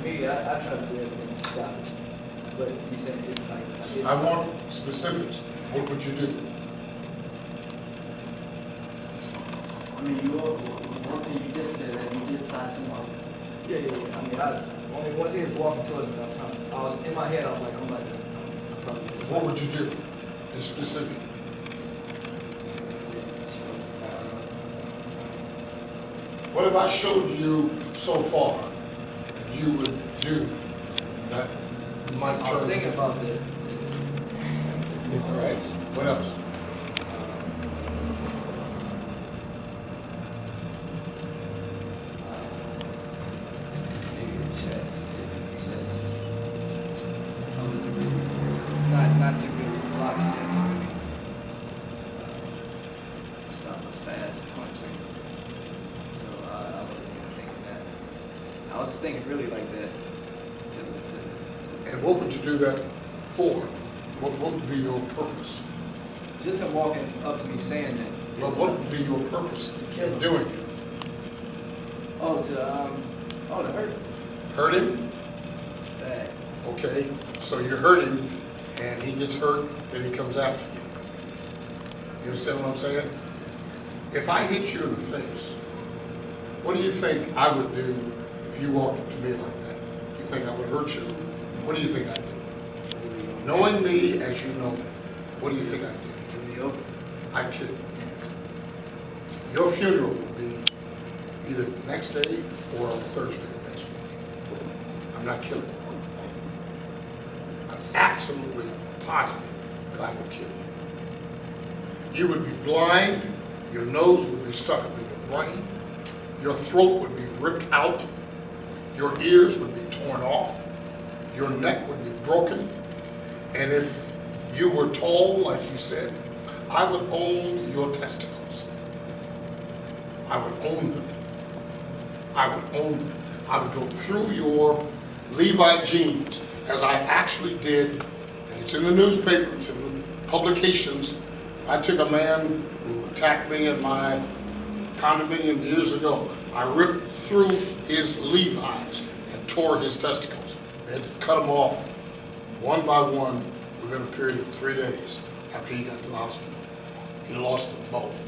me, I try to do everything to stop it. But you said if like I want specifics. What would you do? I mean, one thing you did say that you did sign someone. Yeah. I mean, once he was walking towards me, I was in my head. I was like, I'm probably. What would you do? Be specific. What have I showed you so far that you would do that might turn? I was thinking about that. All right. What else? Maybe the chest. Not too good with blocks yet. Stop a fast puncher. So I wasn't even thinking that. I was just thinking really like that. And what would you do that for? What would be your purpose? Just him walking up to me saying that. Well, what would be your purpose in doing it? To hurt him. Hurt him? Bad. Okay, so you hurt him, and he gets hurt, then he comes after you. You understand what I'm saying? If I hit you in the face, what do you think I would do if you walked up to me like that? You think I would hurt you? What do you think I'd do? Knowing me as you know me, what do you think I'd do? I'd kill you. Your funeral will be either the next day or on Thursday of next week. I'm not killing you. I'm absolutely positive that I will kill you. You would be blind, your nose would be stuck up in your brain, your throat would be ripped out, your ears would be torn off, your neck would be broken, and if you were tall, like you said, I would own your testicles. I would own them. I would own them. I would go through your Levi jeans, as I actually did, and it's in the newspaper, it's in publications. I took a man who attacked me in my condominium years ago. I ripped through his Levi's and tore his testicles. They had to cut them off one by one within a period of 3 days after he got to the hospital. He lost them both.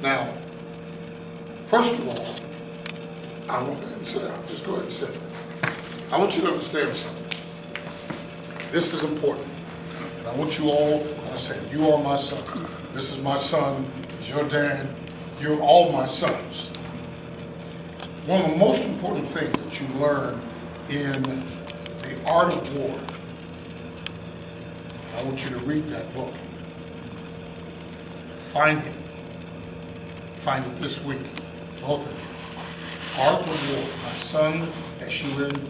Now, first of all, I want to sit down. Just go ahead and sit. I want you to understand something. This is important. And I want you all to understand, you are my son. This is my son. He's your dad. You're all my sons. One of the most important things that you learn in the art of war, I want you to read that book. Find it. Find it this week, both of you. Art of War by Sun Tzu.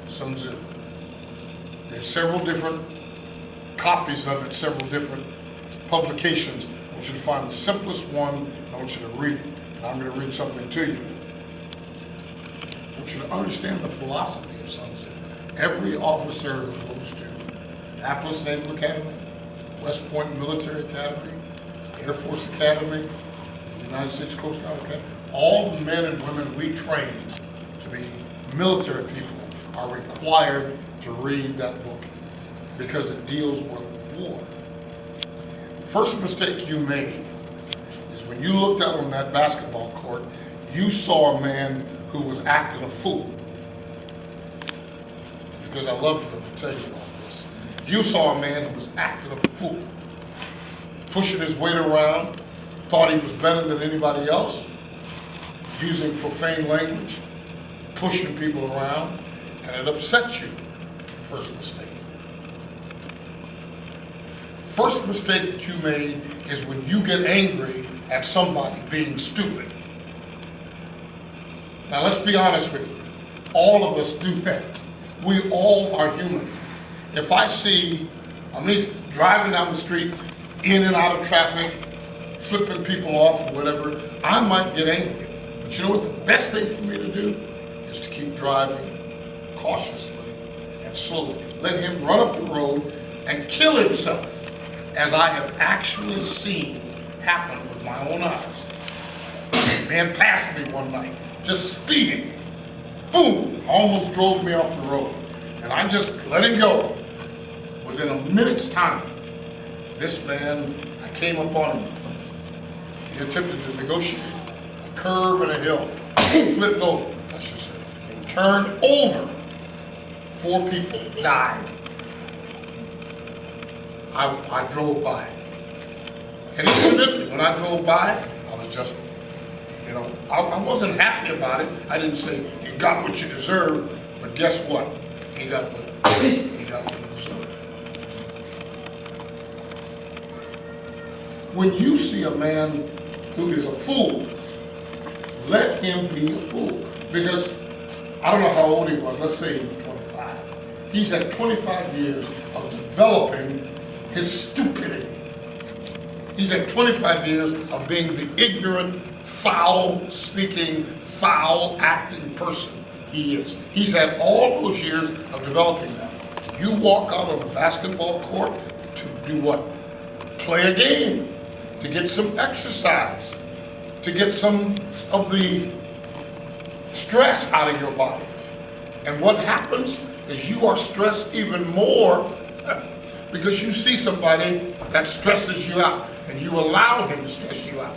Sun Tzu. There's several different copies of it, several different publications. I want you to find the simplest one, and I want you to read it. And I'm going to read something to you. I want you to understand the philosophy of Sun Tzu. Every officer who goes to Annapolis Naval Academy, West Point Military Academy, Air Force Academy, the United States Coast Guard Academy, all the men and women we train to be military people are required to read that book because it deals with war. First mistake you made is when you looked out on that basketball court, you saw a man who was acting a fool. Because I love you to tell you all this. You saw a man who was acting a fool, pushing his weight around, thought he was better than anybody else, using profane language, pushing people around, and it upset you. First mistake. First mistake that you made is when you get angry at somebody being stupid. Now let's be honest with you. All of us do that. We all are human. If I see me driving down the street, in and out of traffic, flipping people off or whatever, I might get angry. But you know what the best thing for me to do is to keep driving cautiously and slowly. Let him run up the road and kill himself, as I have actually seen happen with my own eyes. A man passed me one night just speeding. Boom, almost drove me off the road. And I just let him go. Within a minute's time, this man, I came up on him. He attempted to negotiate a curve and a hill. Flipped over, that's just it. Turned over. 4 people died. I drove by. And incidentally, when I drove by, I was just, you know, I wasn't happy about it. I didn't say, you got what you deserve, but guess what? He got what he deserved. When you see a man who is a fool, let him be a fool. Because I don't know how old he was, let's say he was 25. He's had 25 years of developing his stupidity. He's had 25 years of being the ignorant, foul-speaking, foul-acting person he is. He's had all those years of developing that. You walk out on a basketball court to do what? Play a game, to get some exercise, to get some of the stress out of your body. And what happens is you are stressed even more because you see somebody that stresses you out and you allow him to stress you out.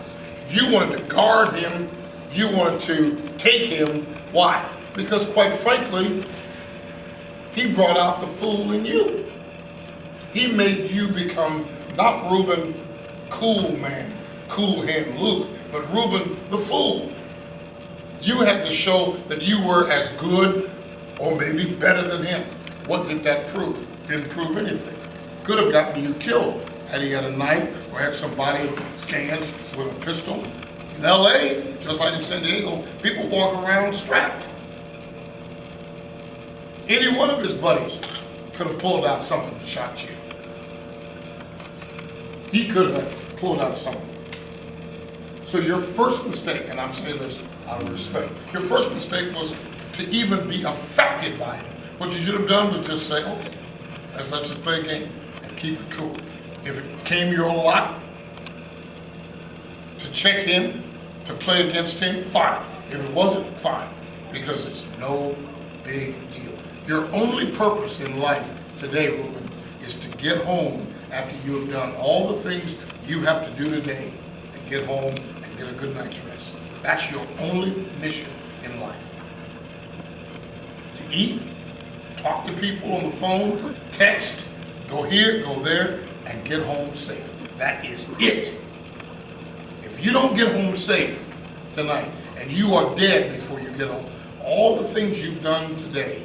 You wanted to guard him, you wanted to take him. Why? Because quite frankly, he brought out the fool in you. He made you become not Reuben, cool man, cool hand Luke, but Reuben the fool. You had to show that you were as good or maybe better than him. What did that prove? Didn't prove anything. Could have gotten you killed had he had a knife or had somebody stands with a pistol. In LA, just like in San Diego, people walk around strapped. Any one of his buddies could have pulled out something and shot you. He could have pulled out something. So your first mistake, and I'm saying this out of respect, your first mistake was to even be affected by it. What you should have done was just say, okay, let's just play a game and keep it cool. If it came your lot to check him, to play against him, fine. If it wasn't, fine, because it's no big deal. Your only purpose in life today, Reuben, is to get home after you have done all the things you have to do today and get home and get a good night's rest. That's your only mission in life. To eat, talk to people on the phone, text, go here, go there, and get home safe. That is it. If you don't get home safe tonight and you are dead before you get home, all the things you've done today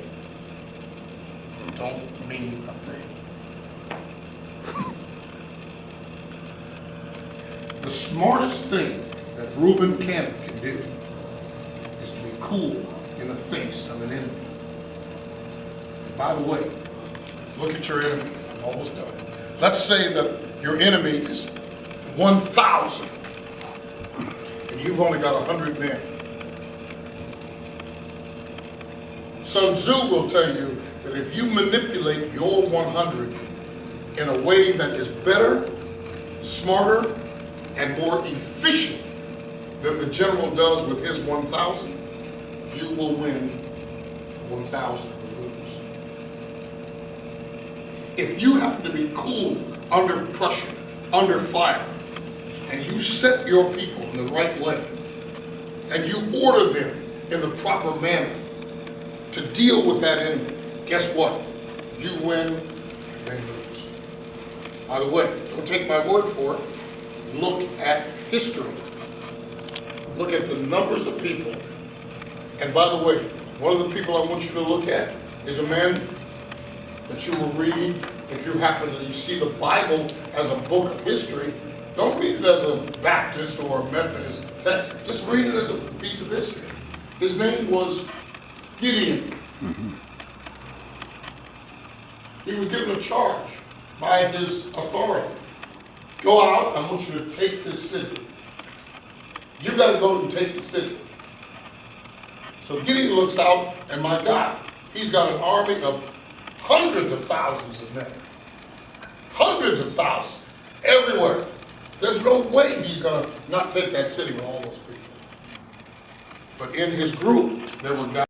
don't mean a thing. The smartest thing that Reuben can do is to be cool in the face of an enemy. And by the way, look at your enemy. I'm almost done. Let's say that your enemy is 1,000 and you've only got 100 men. Sun Tzu will tell you that if you manipulate your 100 in a way that is better, smarter, and more efficient than the general does with his 1,000, you will win 1,000 will lose. If you happen to be cool under pressure, under fire, and you set your people in the right way, and you order them in the proper manner to deal with that enemy, guess what? You win, they lose. By the way, don't take my word for it. Look at history. Look at the numbers of people. And by the way, one of the people I want you to look at is a man that you will read if you happen to see the Bible as a book of history. Don't read it as a Baptist or a Methodist text. Just read it as a piece of history. His name was Gideon. He was given a charge by his authority. Go out, I want you to take this city. You got to go and take the city. So Gideon looks out, and my God, he's got an army of hundreds of thousands of men. Hundreds of thousands, everywhere. There's no way he's going to not take that city with all those people. But in his group, there were guys